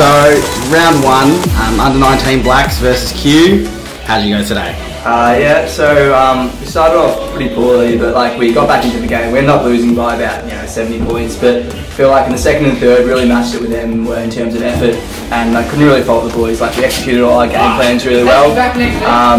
So, round one, under 19 Blacks versus Q. How'd you go today? Yeah, so we started off pretty poorly, but like we got back into the game. We ended up losing by about 70 points, but I feel like in the second and third really matched it with them in terms of effort, and I couldn't really fault the boys. Like we executed all our game plans really well,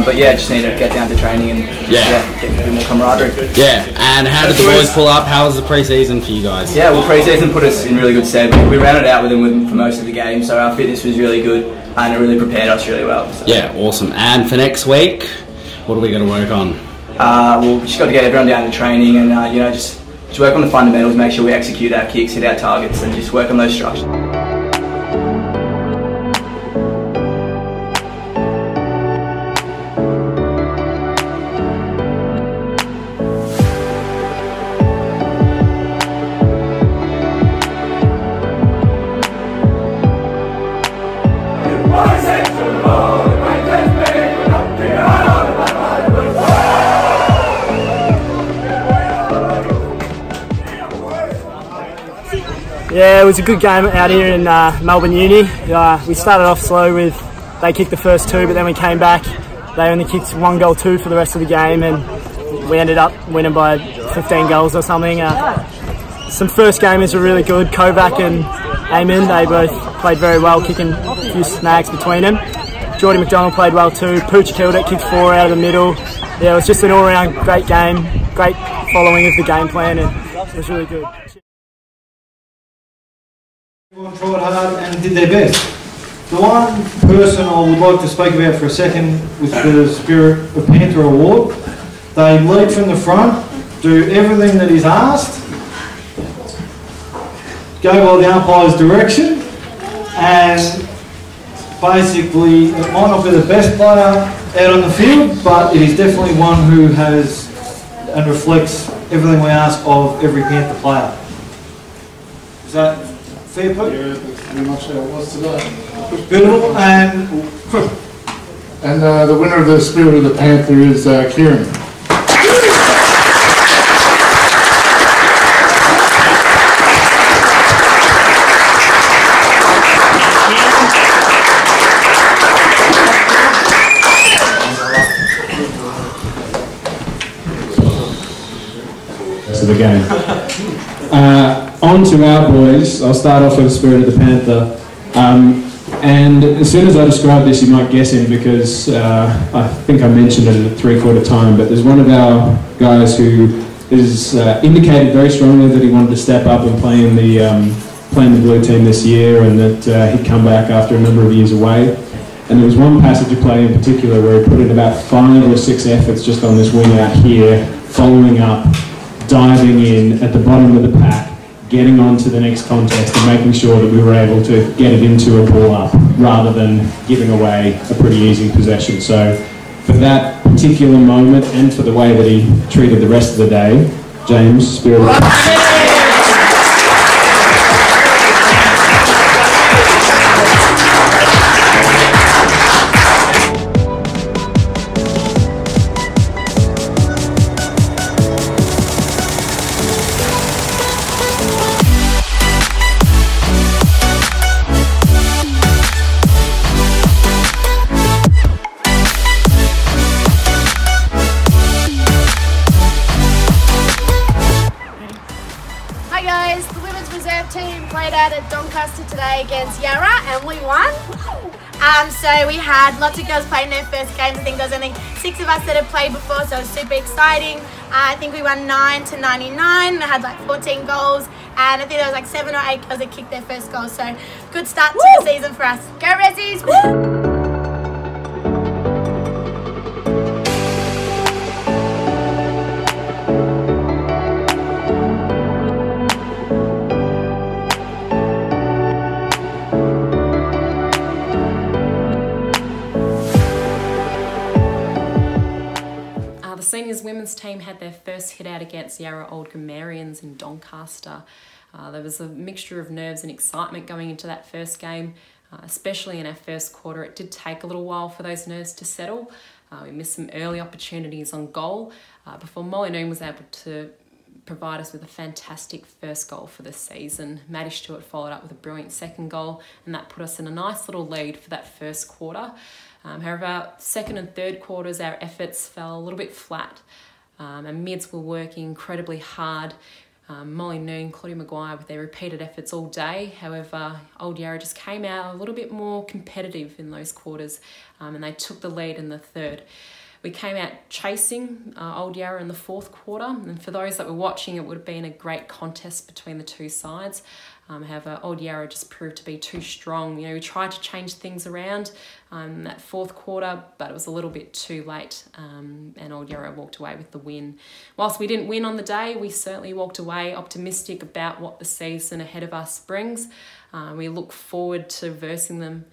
but yeah, just needed to get down to training and get a bit more camaraderie. Yeah, and how did the boys pull up? How was the pre-season for you guys? Yeah, well, pre-season put us in really good stead. We ran it out with them for most of the game, so our fitness was really good and it really prepared us really well. So. Yeah, awesome. And for next week, what are we going to work on? Well, we just got to get everyone down to training and just work on the fundamentals, make sure we execute our kicks, hit our targets, and just work on those structures. Yeah, it was a good game out here in Melbourne Uni. We started off slow with, they kicked the first two, but then we came back. They only kicked 1 goal, 2 for the rest of the game, and we ended up winning by 15 goals or something. Some first gamers were really good. Kovac and Eamon, they both played very well, kicking a few snags between them. Geordie McDonald played well too. Pooch killed it, kicked 4 out of the middle. Yeah, it was just an all-round great game, great following of the game plan, and it was really good. Everyone tried hard and did their best. The one person I would like to speak about for a second with the Spirit of Panther Award, they lead from the front, do everything that is asked, go by the umpire's direction, and basically it might not be the best player out on the field, but it is definitely one who has and reflects everything we ask of every Panther player. Is that fair, Pete? Yeah, that's pretty much how it was today. Beautiful, and the winner of the Spirit of the Panther is Kieran. Rest of the game. On to our boys. I'll start off with the Spirit of the Panther. And as soon as I describe this, you might guess him because I think I mentioned it at 3/4 time, but there's one of our guys who has indicated very strongly that he wanted to step up and play in the blue team this year, and that he'd come back after a number of years away. And there was one passage of play in particular where he put in about 5 or 6 efforts just on this wing out here, following up, diving in at the bottom of the pack, getting on to the next contest and making sure that we were able to get it into a ball up rather than giving away a pretty easy possession. So for that particular moment and for the way that he treated the rest of the day, James, Spirit of today against Yarra, and we won. So we had lots of girls playing their first games. I think there was only 6 of us that had played before, so it was super exciting. I think we won 9-99. I had like 14 goals, and I think there was like 7 or 8 girls that kicked their first goal. So good start to the season for us. Go Rezzies! Woo! The seniors women's team had their first hit out against Yarra Old Grammarians in Doncaster. There was a mixture of nerves and excitement going into that first game, especially in our first quarter. It did take a little while for those nerves to settle. We missed some early opportunities on goal before Molly Noon was able to provide us with a fantastic first goal for the season. Maddie Stewart followed up with a brilliant second goal, and that put us in a nice little lead for that first quarter. However, our second and third quarters, our efforts fell a little bit flat. And mids were working incredibly hard. Molly Noon, Claudia Maguire with their repeated efforts all day. However, Old Yarra just came out a little bit more competitive in those quarters, and they took the lead in the third. We came out chasing Old Yarra in the fourth quarter, and for those that were watching, it would have been a great contest between the two sides. However, Old Yarra just proved to be too strong. You know, we tried to change things around that fourth quarter, but it was a little bit too late, and Old Yarra walked away with the win. Whilst we didn't win on the day, we certainly walked away optimistic about what the season ahead of us brings. We look forward to versing them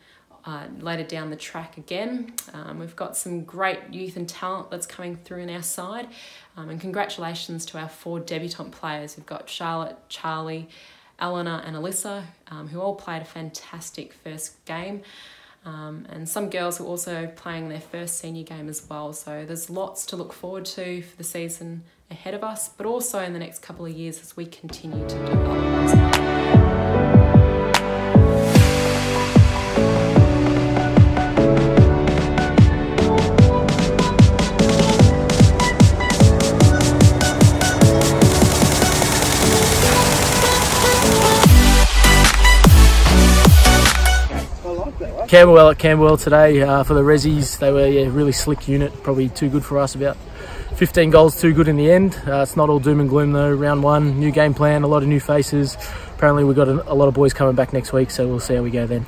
later down the track again. We've got some great youth and talent that's coming through in our side, and congratulations to our 4 debutant players. We've got Charlotte, Charlie, Eleanor and Alyssa, who all played a fantastic first game, and some girls who are also playing their first senior game as well. So there's lots to look forward to for the season ahead of us, but also in the next couple of years as we continue to develop. Camberwell at Camberwell today for the Rezzies. They were a really slick unit, probably too good for us, about 15 goals too good in the end. It's not all doom and gloom though. Round 1, new game plan, a lot of new faces. Apparently we've got a lot of boys coming back next week, so we'll see how we go then.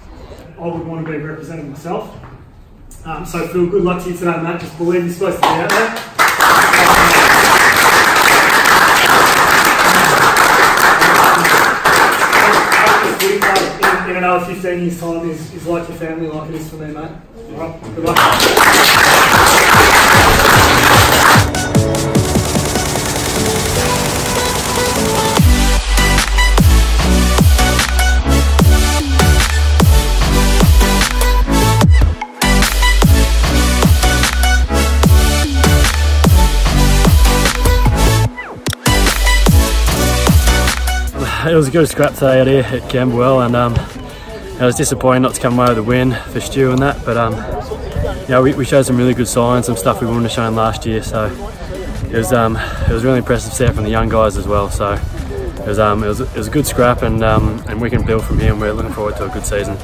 I would want to be representing myself. So Phil, good luck to you today, mate. Just believe you're supposed to be out there. In another 15 years' time is like your family, like it is for me, mate. All right, good luck. It was a good scrap today out here at Camberwell, and it was disappointing not to come away with a win for Stu and that, but we showed some really good signs, some stuff we wouldn't have shown last year, so it was really impressive to see it from the young guys as well. So it was a good scrap, and we can build from here, and we're looking forward to a good season.